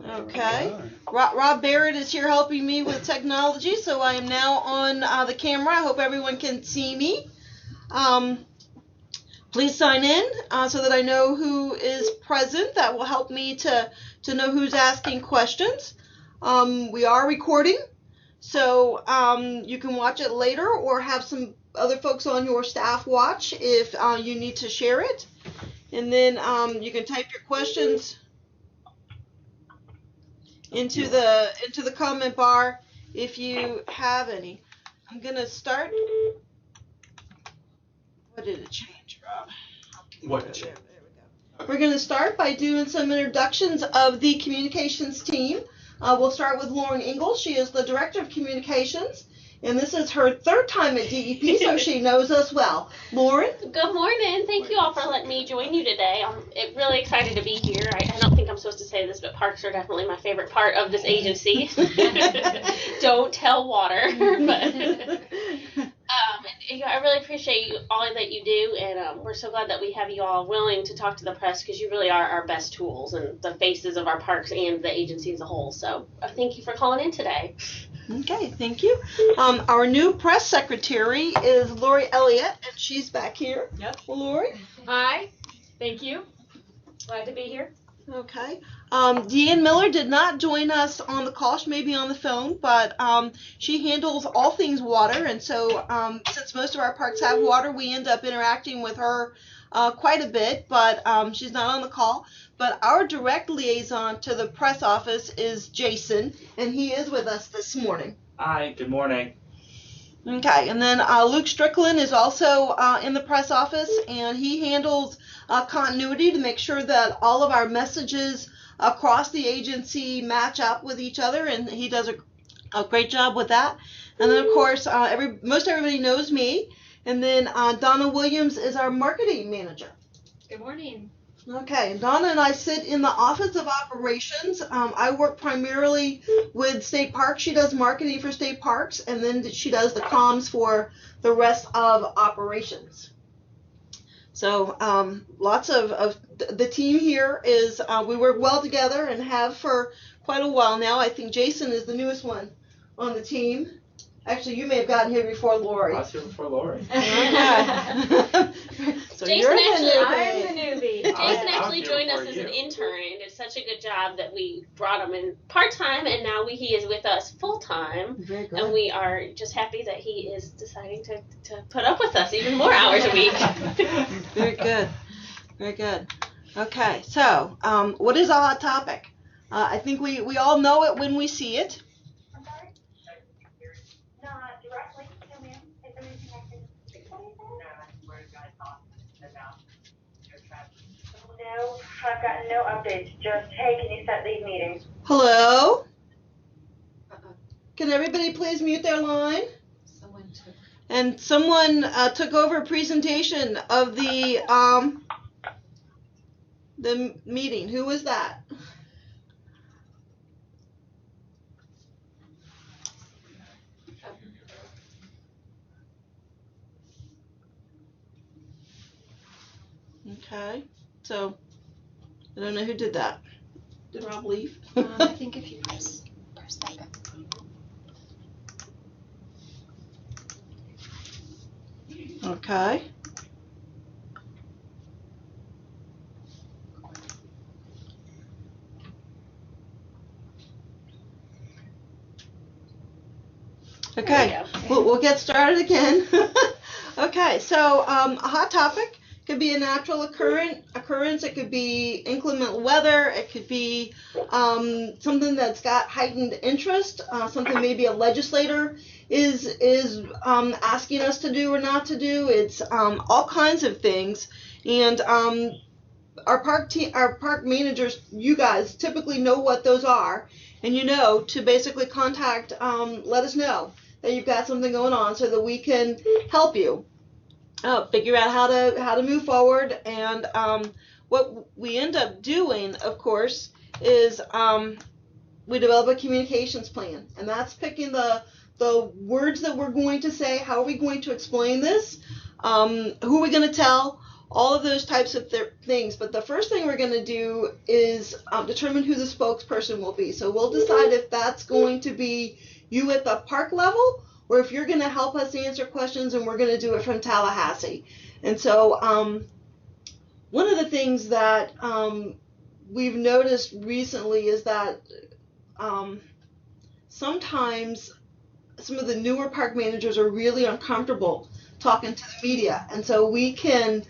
Okay. Rob Barrett is here helping me with technology, so I am now on the camera. I hope everyone can see me. Please sign in so that I know who is present. That will help me to know who's asking questions. We are recording, so you can watch it later or have some other folks on your staff watch if you need to share it. And then you can type your questions into the comment bar if you have any. I'm gonna start. What did it change, Rob? What changed? There we go. We're gonna start by doing some introductions of the communications team. We'll start with Lauren Ingalls. She is the director of communications, and this is her third time at DEP, so she knows us well. Lauren? Good morning. Thank you all for letting me join you today. I'm really excited to be here. I don't think I'm supposed to say this, but parks are definitely my favorite part of this agency. Don't tell water. But I really appreciate all that you do, and we're so glad that we have you all willing to talk to the press because you really are our best tools and the faces of our parks and the agency as a whole. So thank you for calling in today. Okay, thank you. Our new press secretary is Lori Elliott, and she's back here. Yep. Lori? Hi. Thank you. Glad to be here. Okay. Deanne Miller did not join us on the call. She may be on the phone, but she handles all things water, and so since most of our parks have water, we end up interacting with her quite a bit, but she's not on the call. But our direct liaison to the press office is Jason, and he is with us this morning. Hi, good morning. Okay, and then Luke Strickland is also in the press office, and he handles continuity to make sure that all of our messages across the agency match up with each other, and he does a great job with that. And then, of course, most everybody knows me, and then Donna Williams is our marketing manager. Good morning. Okay, Donna and I sit in the Office of Operations. I work primarily with state parks. She does marketing for state parks, and then she does the comms for the rest of operations. So lots of the team here is, we work well together and have for quite a while now. I think Jason is the newest one on the team. Actually, you may have gotten here before Lori. I was here before Lori. So Jason you're actually- I'm the newbie. Jason actually here joined us before as you. an intern and did such a good job that we brought him in part-time, and now he is with us full-time. Very good. And we are just happy that he is deciding to put up with us even more hours a week. Very good. Very good. Okay, so what is a hot topic? I think we all know it when we see it. I'm sorry? Not directly, no ma'am. Is there anything I can explain? No, I've gotten no updates. Just, hey, can you set these meetings? Hello? Can everybody please mute their line? And someone took over a presentation of the meeting. Who was that? Okay, so I don't know who did that. Did Rob leave? I think if you press that button. Okay. Okay, we'll get started again. Okay, so a hot topic could be a natural occurrence. It could be inclement weather. It could be something that's got heightened interest. Something maybe a legislator is asking us to do or not to do. It's all kinds of things. And our park managers, you guys typically know what those are, and you know to basically contact, let us know that you've got something going on so that we can help you figure out how to move forward. And what we end up doing, of course, is we develop a communications plan, and that's picking the words that we're going to say. How are we going to explain this? Who are we going to tell? all of those types of things. But the first thing we're going to do is determine who the spokesperson will be. So we'll decide if that's going to be you at the park level, or if you're going to help us answer questions and we're going to do it from Tallahassee. And so one of the things that we've noticed recently is that sometimes some of the newer park managers are really uncomfortable talking to the media. And so we can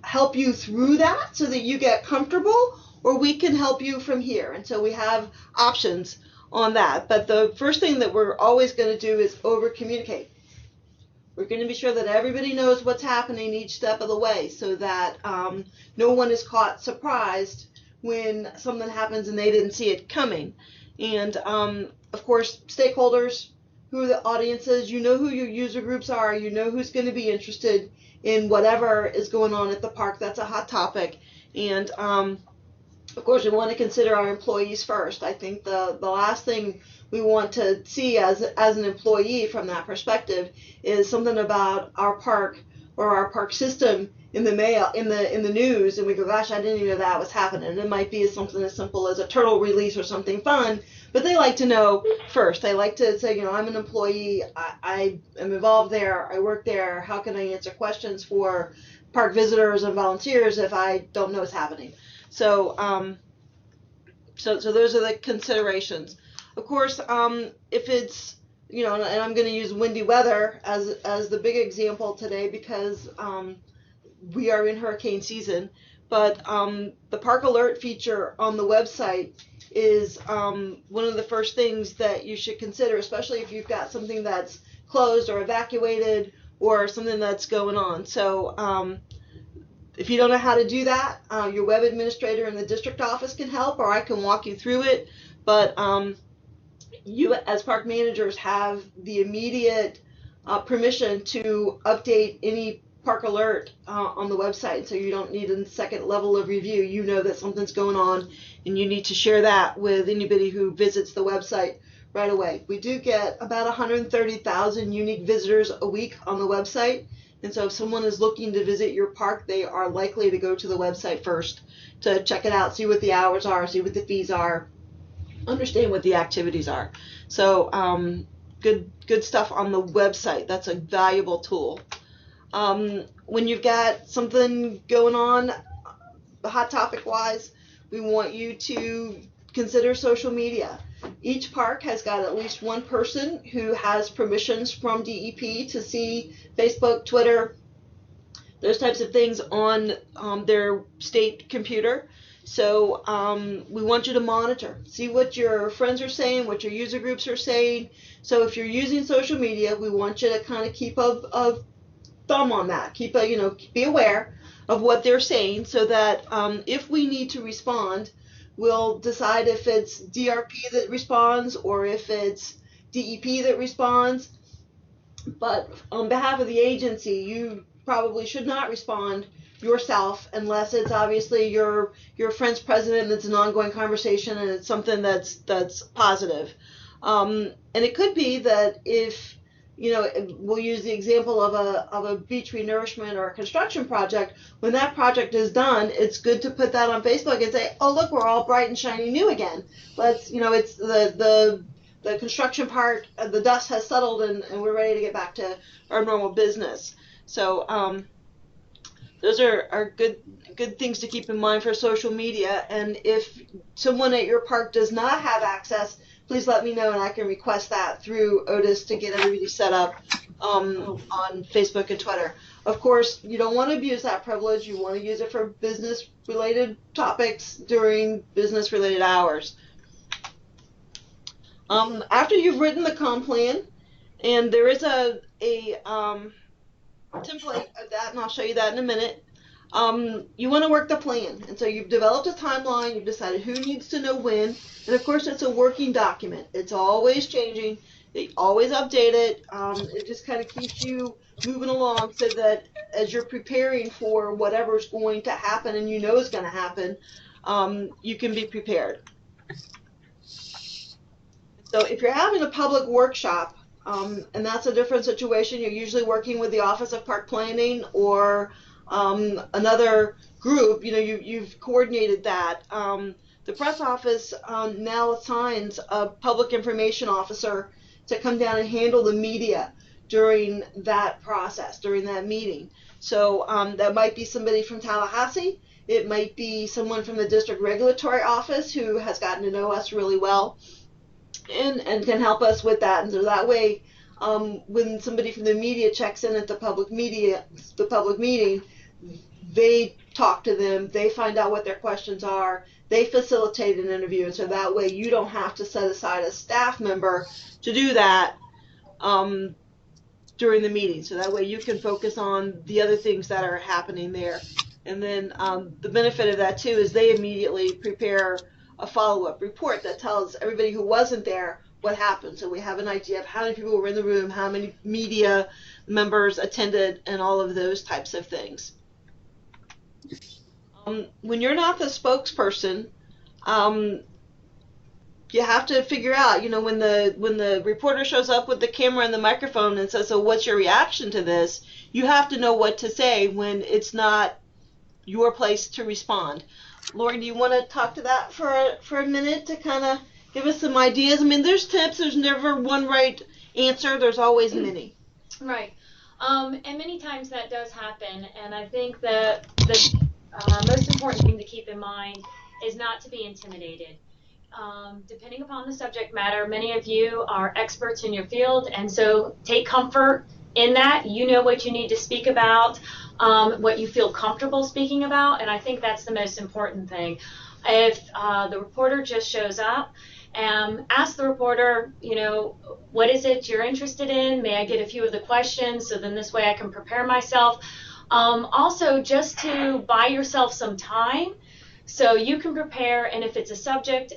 help you through that so that you get comfortable, or we can help you from here. And so we have options on that. But the first thing that we're always going to do is over communicate. We're going to be sure that everybody knows what's happening each step of the way, so that no one is caught surprised when something happens and they didn't see it coming. And of course, stakeholders, who are the audiences, you know who your user groups are, you know who's going to be interested in whatever is going on at the park. That's a hot topic. And of course, we want to consider our employees first. I think the last thing we want to see as an employee from that perspective is something about our park or our park system in the mail, in the news, and we go, gosh, I didn't even know that was happening. It might be something as simple as a turtle release or something fun, but they like to know first. They like to say, I'm an employee, I am involved there, I work there, how can I answer questions for park visitors and volunteers if I don't know what's happening? So so those are the considerations. Of course, if it's, and I'm going to use windy weather as the big example today because we are in hurricane season, but the Park Alert feature on the website is one of the first things that you should consider, especially if you've got something that's closed or evacuated or something that's going on. So if you don't know how to do that, your web administrator in the district office can help, or I can walk you through it. But you as park managers have the immediate permission to update any Park Alert on the website, so you don't need a second level of review. You know that something's going on and you need to share that with anybody who visits the website right away. We do get about 130,000 unique visitors a week on the website, and so if someone is looking to visit your park, they are likely to go to the website first to check it out, see what the hours are, see what the fees are, understand what the activities are. So good stuff on the website. That's a valuable tool. When you've got something going on, hot topic wise, we want you to consider social media. Each park has got at least one person who has permissions from DEP to see Facebook, Twitter, those types of things on their state computer. So we want you to monitor, see what your friends are saying, what your user groups are saying. So if you're using social media, we want you to kind of keep a thumb on that. Be aware of what they're saying, so that if we need to respond, we'll decide if it's DRP that responds or if it's DEP that responds. But on behalf of the agency, you probably should not respond yourself unless it's obviously your friend's president and it's an ongoing conversation and it's something that's positive. And it could be that if we'll use the example of a beach renourishment or a construction project. When that project is done, it's good to put that on Facebook and say, oh, look, we're all bright and shiny new again. Let's, it's the construction part, the dust has settled and we're ready to get back to our normal business. So those are good things to keep in mind for social media. And if someone at your park does not have access, please let me know and I can request that through Otis to get everybody set up on Facebook and Twitter. Of course, you don't want to abuse that privilege. You want to use it for business-related topics during business-related hours. After you've written the comp plan, and there is a template of that, and I'll show you that in a minute. You want to work the plan, and so you've developed a timeline, you've decided who needs to know when, and of course it's a working document. It's always changing, they always update it. It just kind of keeps you moving along so that as you're preparing for whatever's going to happen and you know is going to happen, you can be prepared. So if you're having a public workshop, and that's a different situation, you're usually working with the Office of Park Planning or another group, you've coordinated that. The press office now assigns a public information officer to come down and handle the media during that process, during that meeting. So that might be somebody from Tallahassee. It might be someone from the district regulatory office who has gotten to know us really well and can help us with that. And so that way, when somebody from the media checks in at the public meeting, they talk to them, they find out what their questions are, they facilitate an interview, and so that way you don't have to set aside a staff member to do that during the meeting. So that way you can focus on the other things that are happening there. And then the benefit of that too is they immediately prepare a follow-up report that tells everybody who wasn't there what happened. So we have an idea of how many people were in the room, how many media members attended, and all of those types of things. When you're not the spokesperson, you have to figure out, when the reporter shows up with the camera and the microphone and says, so what's your reaction to this? You have to know what to say when it's not your place to respond. Lauren, do you want to talk to that for a minute to kind of give us some ideas? I mean, there's tips. There's never one right answer. There's always many. Right. And many times that does happen. And I think that the most important thing to keep in mind is not to be intimidated. Depending upon the subject matter, many of you are experts in your field, and so take comfort in that. You know what you need to speak about, what you feel comfortable speaking about, and I think that's the most important thing. If the reporter just shows up, ask the reporter, what is it you're interested in? May I get a few of the questions so then this way I can prepare myself? Also, just to buy yourself some time so you can prepare, and if it's a subject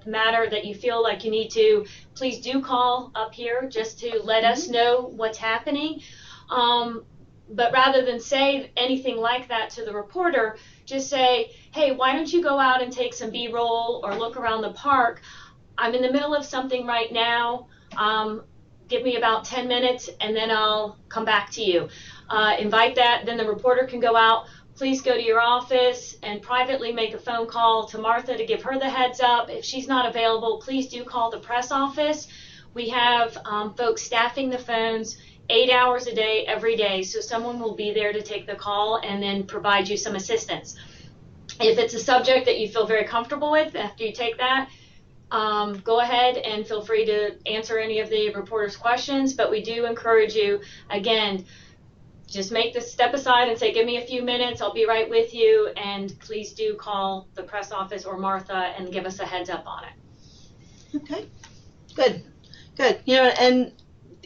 matter that you feel like you need to, please do call up here just to let us know what's happening. But rather than say anything like that to the reporter, just say, hey, why don't you go out and take some B-roll or look around the park? I'm in the middle of something right now. Give me about 10 minutes and then I'll come back to you. Invite that, then the reporter can go out. Please go to your office and privately make a phone call to Martha to give her the heads up. If she's not available, please do call the press office. We have folks staffing the phones 8 hours a day, every day, so someone will be there to take the call and then provide you some assistance. If it's a subject that you feel very comfortable with after you take that, go ahead and feel free to answer any of the reporter's questions, but we do encourage you, again, just make this step aside and say, give me a few minutes, I'll be right with you, and please do call the press office or Martha and give us a heads up on it. Okay, good. And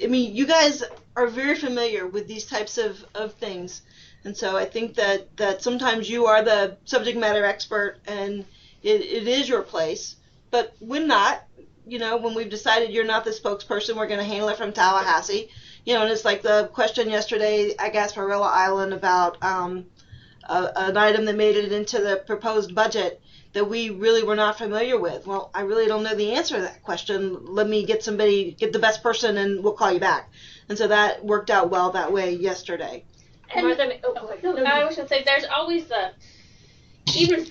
I mean, you guys are very familiar with these types of things, and so I think that sometimes you are the subject matter expert and it is your place, but when not, when we've decided you're not the spokesperson, we're going to handle it from Tallahassee. And it's like the question yesterday at Gasparilla Island about an item that made it into the proposed budget that we really were not familiar with. Well, I really don't know the answer to that question. Let me get the best person and we'll call you back. And so that worked out well that way yesterday. And Martha, I was going to say, there's always even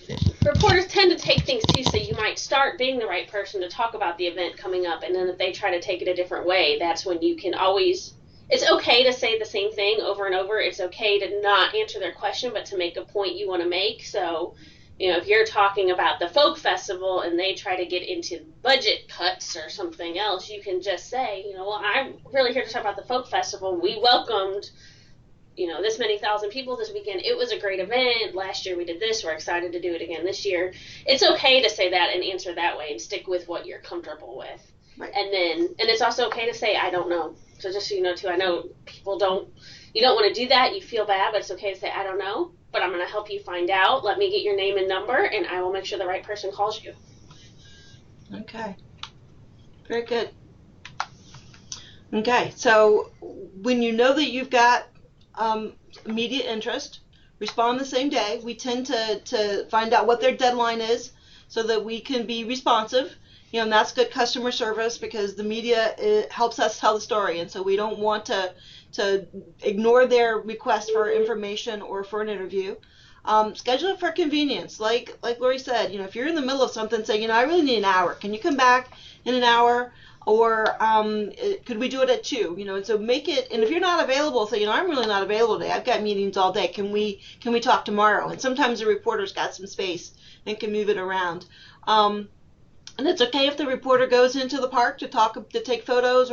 reporters tend to take things too, so you might start being the right person to talk about the event coming up, and then if they try to take it a different way, that's when you can always, it's okay to say the same thing over and over. It's okay to not answer their question, but to make a point you want to make. So, if you're talking about the folk festival and they try to get into budget cuts or something else, you can just say, well, I'm really here to talk about the folk festival. We welcomed, this many thousand people this weekend. It was a great event. Last year we did this. We're excited to do it again this year. It's okay to say that and answer that way and stick with what you're comfortable with. Right. And it's also okay to say, I don't know. So just so you know, too, I know people you don't want to do that. You feel bad, but it's okay to say, I don't know, but I'm going to help you find out. Let me get your name and number, and I will make sure the right person calls you. Okay. Very good. Okay, so when you know that you've got immediate interest, respond the same day. We tend to find out what their deadline is so that we can be responsive You know, and that's good customer service because the media, it helps us tell the story, and so we don't want to ignore their request for information or for an interview. Schedule it for convenience, like Lori said. You know, if you're in the middle of something, say, you know, I really need an hour. Can you come back in an hour? Or could we do it at 2? You know, and so make it. And if you're not available, say, you know, I'm really not available today. I've got meetings all day. Can we talk tomorrow? And sometimes the reporter's got some space and can move it around. And it's okay if the reporter goes into the park to take photos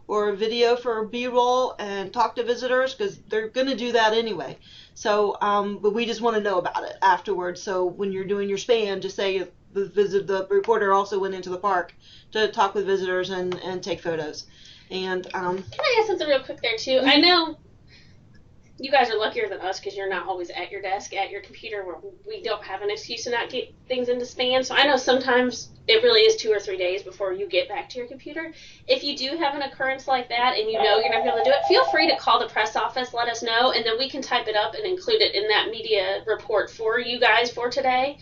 or video for B-roll and talk to visitors, because they're going to do that anyway. So, but we just want to know about it afterwards. So when you're doing your span, just say the reporter also went into the park to talk with visitors and take photos. And Can I ask something real quick there too? I know you guys are luckier than us because you're not always at your desk, at your computer, where we don't have an excuse to not get things into span. So I know sometimes it really is 2 or 3 days before you get back to your computer. If you do have an occurrence like that and you know you're not going to be able to do it, feel free to call the press office, let us know, and then we can type it up and include it in that media report for you guys for today.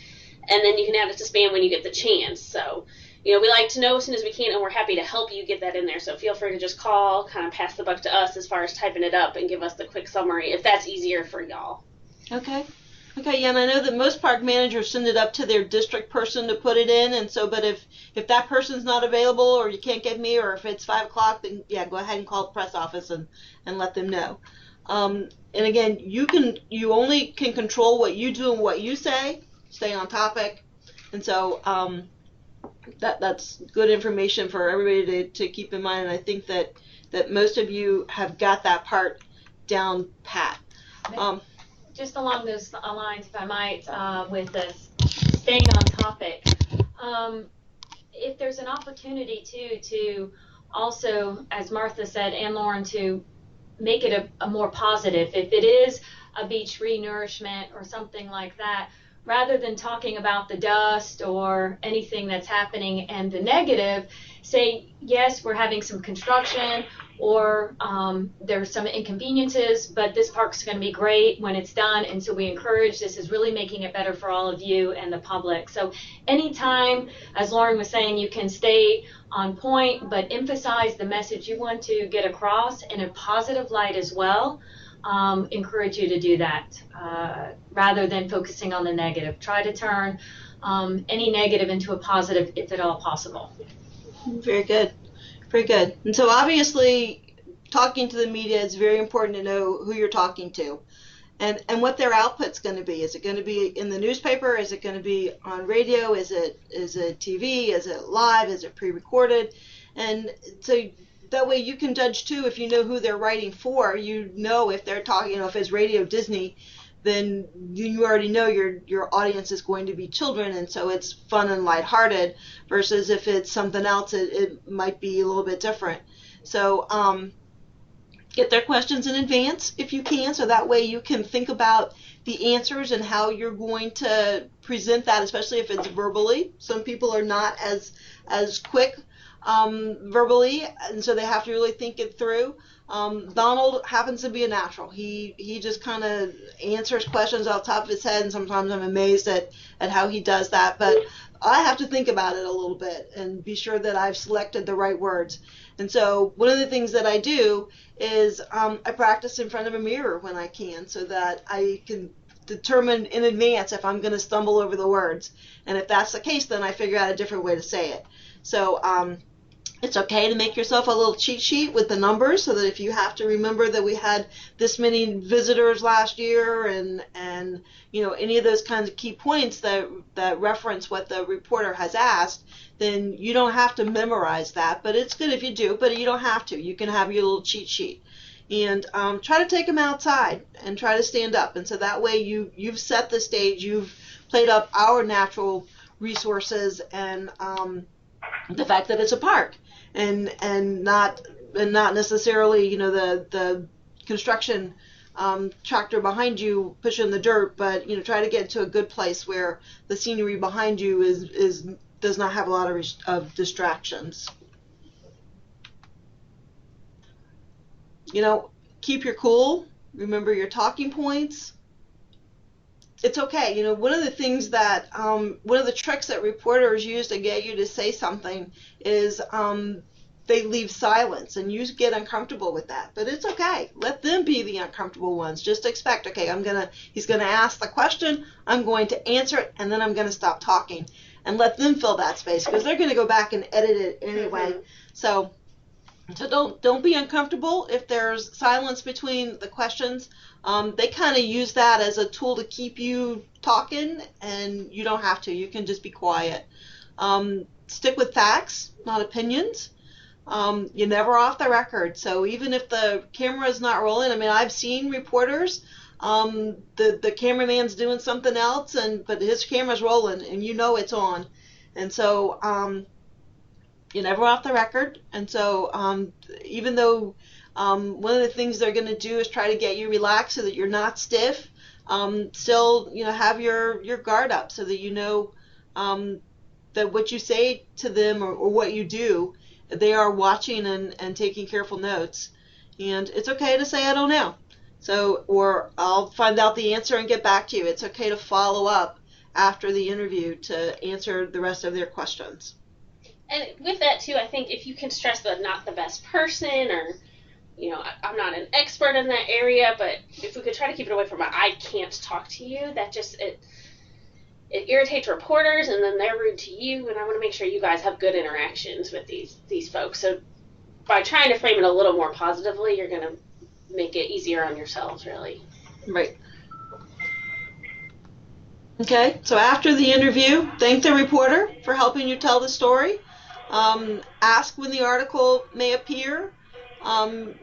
And then you can add it to spam when you get the chance. So, you know, we like to know as soon as we can, and we're happy to help you get that in there. So feel free to just call, kind of pass the buck to us as far as typing it up and give us the quick summary if that's easier for y'all. Okay, yeah, and I know that most park managers send it up to their district person to put it in, and so, but if that person's not available or you can't get me, or if it's 5 o'clock, then yeah, go ahead and call the press office and let them know. And again, you only can control what you do and what you say. Stay on topic, and so that's good information for everybody to keep in mind. And I think that most of you have got that part down pat. Just along those lines, if I might, with this staying on topic, if there's an opportunity to also, as Martha said, and Lauren, to make it a more positive, if it is a beach renourishment or something like that, rather than talking about the dust or anything that's happening and the negative, say, yes, we're having some construction or there's some inconveniences, but this park's going to be great when it's done, and so we encourage, this is really making it better for all of you and the public. So anytime, as Lauren was saying, you can stay on point, but emphasize the message you want to get across in a positive light as well. Encourage you to do that rather than focusing on the negative. Try to turn any negative into a positive if at all possible. Very good. And so obviously talking to the media, it's very important to know who you're talking to and what their output's going to be. Is it going to be in the newspaper? Is it going to be on radio? Is it TV? Is it live? Is it pre-recorded? And so that way you can judge too, if you know who they're writing for. You know, if they're talking, if it's Radio Disney, then you already know your audience is going to be children, and so it's fun and lighthearted, versus if it's something else, it might be a little bit different. So get their questions in advance if you can, so that way you can think about the answers and how you're going to present that, especially if it's verbally. Some people are not as quick verbally, and so they have to really think it through. Donald happens to be a natural. He just kind of answers questions off the top of his head, and sometimes I'm amazed at how he does that. But I have to think about it a little bit and be sure that I've selected the right words. And so one of the things that I do is I practice in front of a mirror when I can, so that I can determine in advance if I'm going to stumble over the words. And if that's the case, then I figure out a different way to say it. So it's okay to make yourself a little cheat sheet with the numbers, so that if you have to remember that we had this many visitors last year and you know, any of those kinds of key points that reference what the reporter has asked, then you don't have to memorize that. But it's good if you do, but you don't have to. You can have your little cheat sheet. And try to take them outside and try to stand up. And so that way you've set the stage, you've played up our natural resources and the fact that it's a park. And not necessarily, you know, the construction tractor behind you pushing the dirt, but you know, try to get to a good place where the scenery behind you does not have a lot of distractions. You know, keep your cool. Remember your talking points. it's okay. You know, one of the things that, one of the tricks that reporters use to get you to say something is they leave silence, and you get uncomfortable with that. But it's okay. Let them be the uncomfortable ones. Just expect, okay, he's gonna ask the question, I'm going to answer it, and then I'm gonna stop talking, and let them fill that space, because they're gonna go back and edit it anyway. So don't be uncomfortable if there's silence between the questions. They kind of use that as a tool to keep you talking, and you don't have to. You can just be quiet. Stick with facts, not opinions. You're never off the record. So even if the camera is not rolling, I mean, I've seen reporters, the cameraman's doing something else, but his camera's rolling, and you know it's on. And so you're never off the record. And so even though one of the things they're going to do is try to get you relaxed so that you're not stiff, still, you know, have your guard up so that you know that what you say to them or what you do, they are watching and taking careful notes. And it's okay to say, I don't know. So, or I'll find out the answer and get back to you. It's okay to follow up after the interview to answer the rest of their questions. And with that too, I think if you can stress that I'm not the best person, or, you know, I'm not an expert in that area, but if we could try to keep it away from I can't talk to you, that just, it irritates reporters, and then they're rude to you, and I want to make sure you guys have good interactions with these folks. So by trying to frame it a little more positively, you're going to make it easier on yourselves, really. Right. Okay, so after the interview, thank the reporter for helping you tell the story. Ask when the article may appear.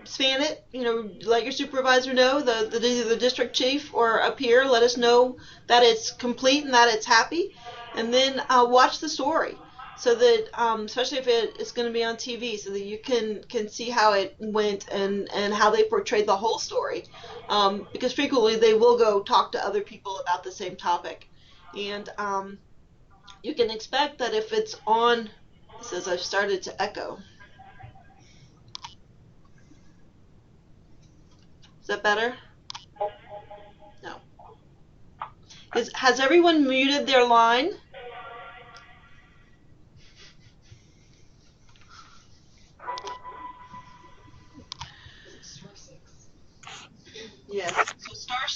Span it, you know, let your supervisor know, either the district chief or up here, let us know that it's complete and that it's happy. And then watch the story so that, especially if it's going to be on TV, so that you can see how it went and how they portrayed the whole story. Because frequently they will go talk to other people about the same topic. And you can expect that if it's on, it says I've started to echo. Is that better? No. Has everyone muted their line? Yes. So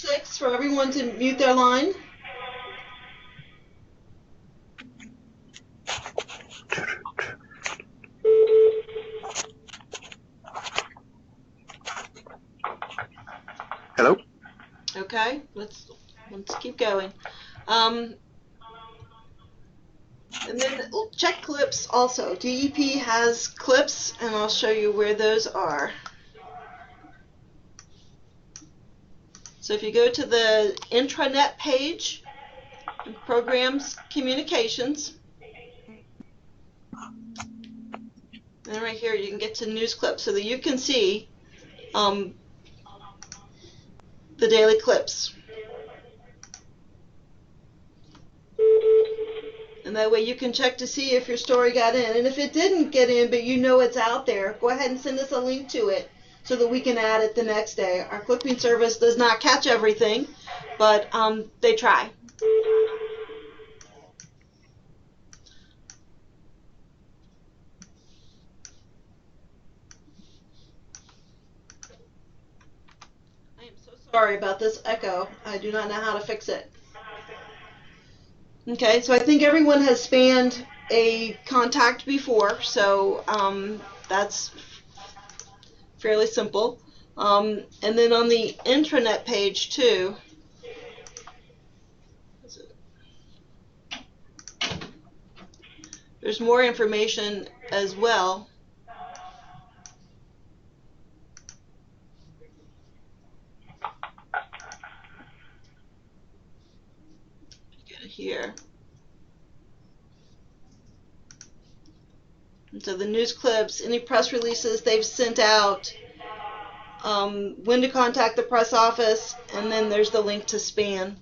*6 for everyone to mute their line. Hello? Okay, let's keep going. And then check clips also. DEP has clips, and I'll show you where those are. So if you go to the intranet page, Programs Communications, and right here you can get to news clips so that you can see the daily clips. And that way you can check to see if your story got in. And if it didn't get in, but you know it's out there, go ahead and send us a link to it so that we can add it the next day. Our clipping service does not catch everything, but they try. I am so sorry about this echo. I do not know how to fix it. Okay, so I think everyone has spanned a contact before, so that's fairly simple. And then on the intranet page too, there's more information as well. Here. And so the news clips, any press releases they've sent out, when to contact the press office, and then there's the link to SPAN.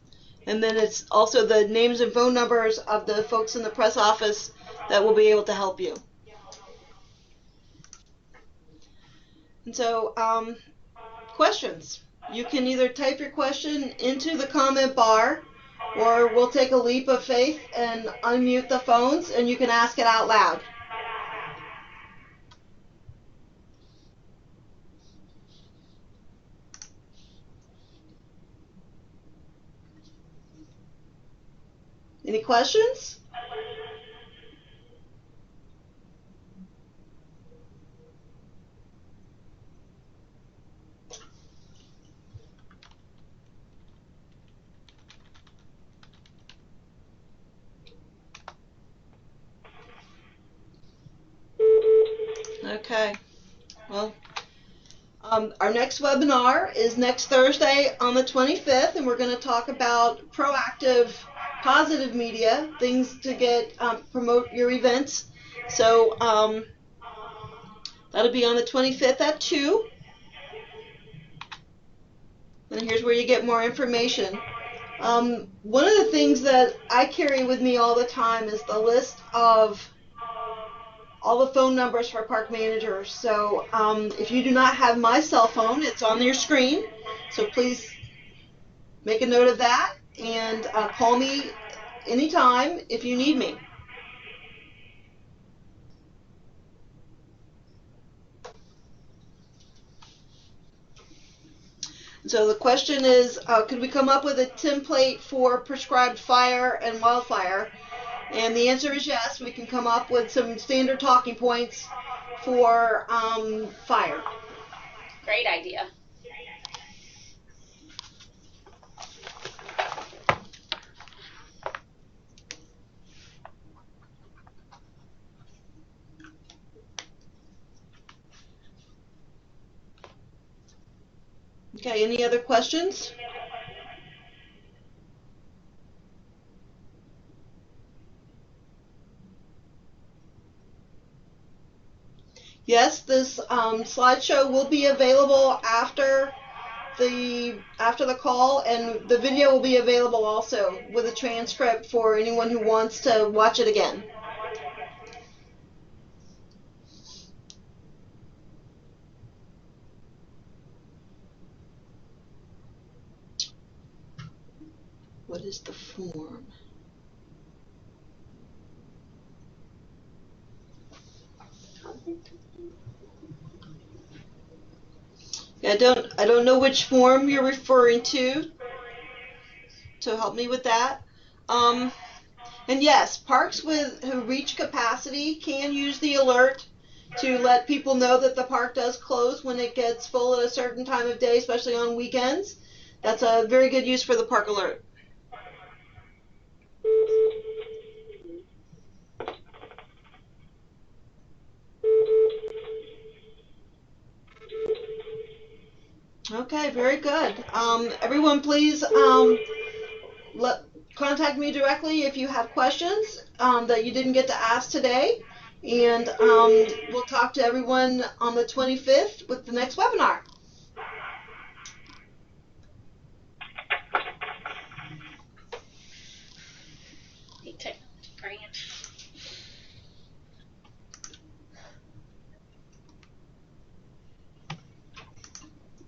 And then it's also the names and phone numbers of the folks in the press office that will be able to help you. And so, questions. You can either type your question into the comment bar, or we'll take a leap of faith and unmute the phones and you can ask it out loud. Any questions? Okay. Well, our next webinar is next Thursday on the 25th, and we're going to talk about proactive, positive media, things to get promote your events. So that'll be on the 25th at 2. And here's where you get more information. One of the things that I carry with me all the time is the list of all the phone numbers for park managers. So if you do not have my cell phone, it's on your screen. So please make a note of that and call me anytime if you need me. So the question is, could we come up with a template for prescribed fire and wildfire? And the answer is yes. We can come up with some standard talking points for fire. Great idea. Okay, any other questions? Yes, this slideshow will be available after the call, and the video will be available also with a transcript for anyone who wants to watch it again. What is the form? I don't know which form you're referring to. So help me with that. And yes, parks who reach capacity can use the alert to let people know that the park does close when it gets full at a certain time of day, especially on weekends. That's a very good use for the park alert. Okay, very good. Everyone, please contact me directly if you have questions that you didn't get to ask today. And we'll talk to everyone on the 25th with the next webinar.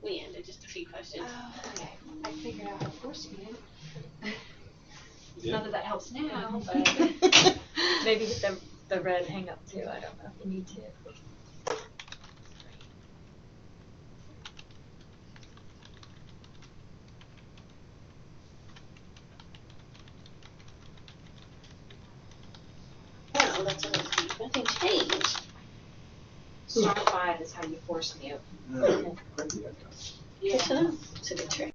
We ended just a few questions. Oh, okay. I figured out how to force feed it. Not that that helps now, but Maybe hit the red hang up too. I don't know if you need to. Well, that's all. Nothing changed. *5 is how you force mute. Good to know. It's a good trick.